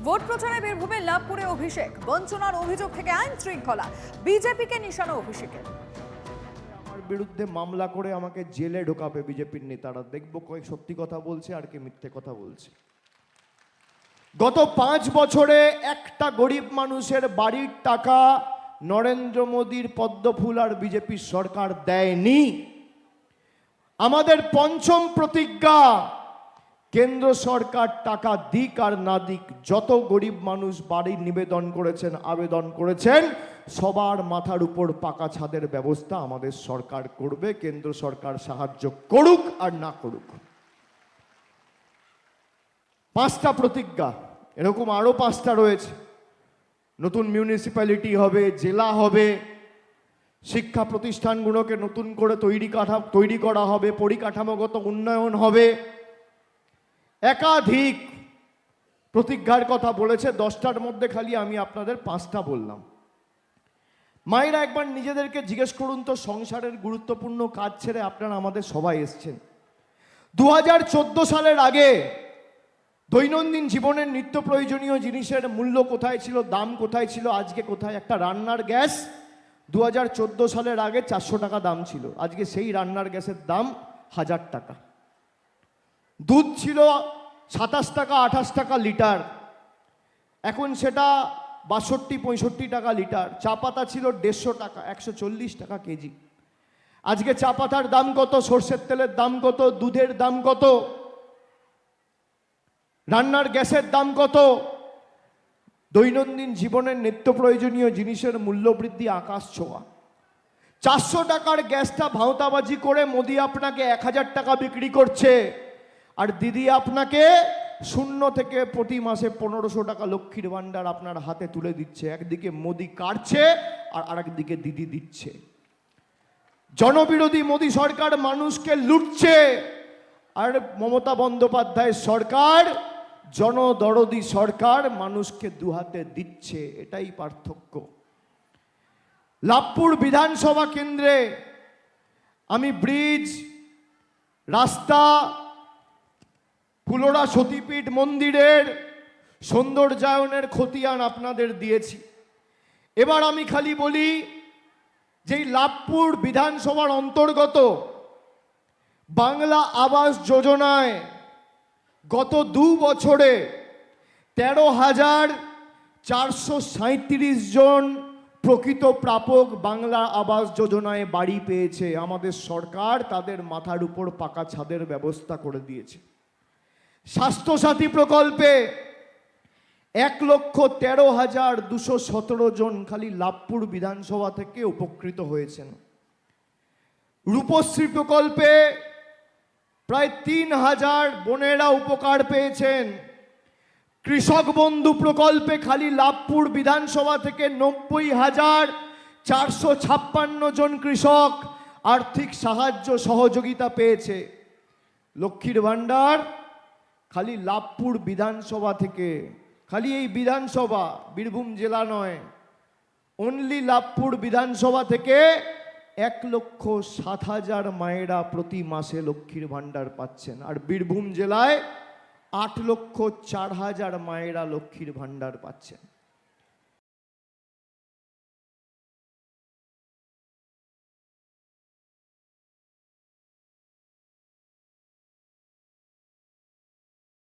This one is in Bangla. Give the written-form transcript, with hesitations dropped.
ভোট প্রচারে বীরভূমে লাভপুরে অভিষেক, বঞ্চনার অভিযোগ থেকে আইন শৃঙ্খলা, বিজেপিকে নিশানা অভিষেকের। আমার বিরুদ্ধে মামলা করে আমাকে জেলে ঢোকাবে বিজেপির নেতারা, দেখবো কয়েক সত্যি কথা বলছে আর কে মিথ্যে কথা বলছে। গত 5 বছরে একটা গরিব মানুষের বাড়ির টাকা নরেন্দ্র মোদীর পদ্মফুল আর বিজেপির সরকার দেয়নি। আমাদের পঞ্চম প্রতিজ্ঞা, কেন্দ্র সরকার টাকা দিক আর না দিক, যত গরিব মানুষ বাড়ি নিবেদন করেছেন, আবেদন করেছেন, সবার মাথার উপর পাকা ছাদের ব্যবস্থা আমাদের সরকার করবে। কেন্দ্র সরকার সাহায্য করুক আর না করুক। 5টা প্রতিজ্ঞা, এরকম আরো 5টা রয়েছে। নতুন মিউনিসিপ্যালিটি হবে, জেলা হবে, শিক্ষা প্রতিষ্ঠানগুলোকে নতুন করে তৈরি করা হবে, পরিকাঠামোগত উন্নয়ন হবে। একাধিক প্রতিজ্ঞার কথা বলেছে। 10টার মধ্যে খালি আমি আপনাদের 5টা বললাম। মায়েরা একবার নিজেদেরকে জিজ্ঞেস করুন তো, সংসারের গুরুত্বপূর্ণ কাজ ছেড়ে আপনারা আমাদের সবাই এসছেন। 2014 সালের আগে দৈনন্দিন জীবনের নিত্য প্রয়োজনীয় জিনিসের মূল্য কোথায় ছিল, দাম কোথায় ছিল, আজকে কোথায়? একটা রান্নার গ্যাস 2014 সালের আগে 400 টাকা দাম ছিল, আজকে সেই রান্নার গ্যাসের দাম 1000 টাকা। দুধ ছিল 27 টাকা 28 টাকা লিটার, এখন সেটা 62-65 টাকা লিটার। চা পাতা ছিল 150 টাকা, 140 টাকা কেজি। আজকে চা পাতার দাম কত, সর্ষের তেলের দাম কত, দুধের দাম কত, রান্নার গ্যাসের দাম কত? দৈনন্দিন জীবনের নিত্য প্রয়োজনীয় জিনিসের মূল্য বৃদ্ধি আকাশ ছোঁয়া। 400 টাকার গ্যাসটা ভাঁওতাবাজি করে মোদি আপনাকে 1000 টাকা বিক্রি করছে, আর দিদি আপনাকে 0 থেকে প্রতি মাসে 1500 টাকা লক্ষ্মীর ভান্ডার আপনার হাতে তুলে দিচ্ছে। একদিকে মোদি কাটছে আর আরেকদিকে দিদি দিচ্ছে। জনবিরোধী মোদি সরকার মানুষকে লুটছে, আর মমতা বন্দ্যোপাধ্যায়ের সরকার জনদরদি সরকার, মানুষকে দুহাতে দিচ্ছে। এটাই পার্থক্য। লাভপুর বিধানসভা কেন্দ্রে আমি ব্রিজ, রাস্তা, ফুলোরা সতীপীঠ মন্দিরের সৌন্দর্যায়নের খতিয়ান আপনাদের দিয়েছি। এবার আমি খালি বলি যে লাভপুর বিধানসভার অন্তর্গত বাংলা আবাস যোজনায় গত 2 বছরে 13,437 জন প্রকৃত প্রাপক বাংলা আবাস যোজনায় বাড়ি পেয়েছে। আমাদের সরকার তাদের মাথার উপর পাকা ছাদের ব্যবস্থা করে দিয়েছে। স্বাস্থ্যসাথী প্রকল্পে 1,13,217 জন খালি লাভপুর বিধানসভা থেকে উপকৃত হয়েছেন। রূপশ্রী প্রকল্পে প্রায় 3,000 বোনেরা উপকার পেয়েছেন। কৃষক বন্ধু প্রকল্পে খালি লাভপুর বিধানসভা থেকে 90,456 জন কৃষক আর্থিক সাহায্য সহযোগিতা পেয়েছে। লক্ষ্মীর ভান্ডার খালি লাভপুর বিধানসভা থেকে, খালি এই বিধানসভা, বীরভূম জেলা নয়, অনলি লাভপুর বিধানসভা থেকে 1,07,000 মায়েরা প্রতি মাসে লক্ষ্মীর ভান্ডার পাচ্ছেন। আর বীরভূম জেলায় 8,04,000 মায়েরা লক্ষ্মীর ভান্ডার পাচ্ছেন।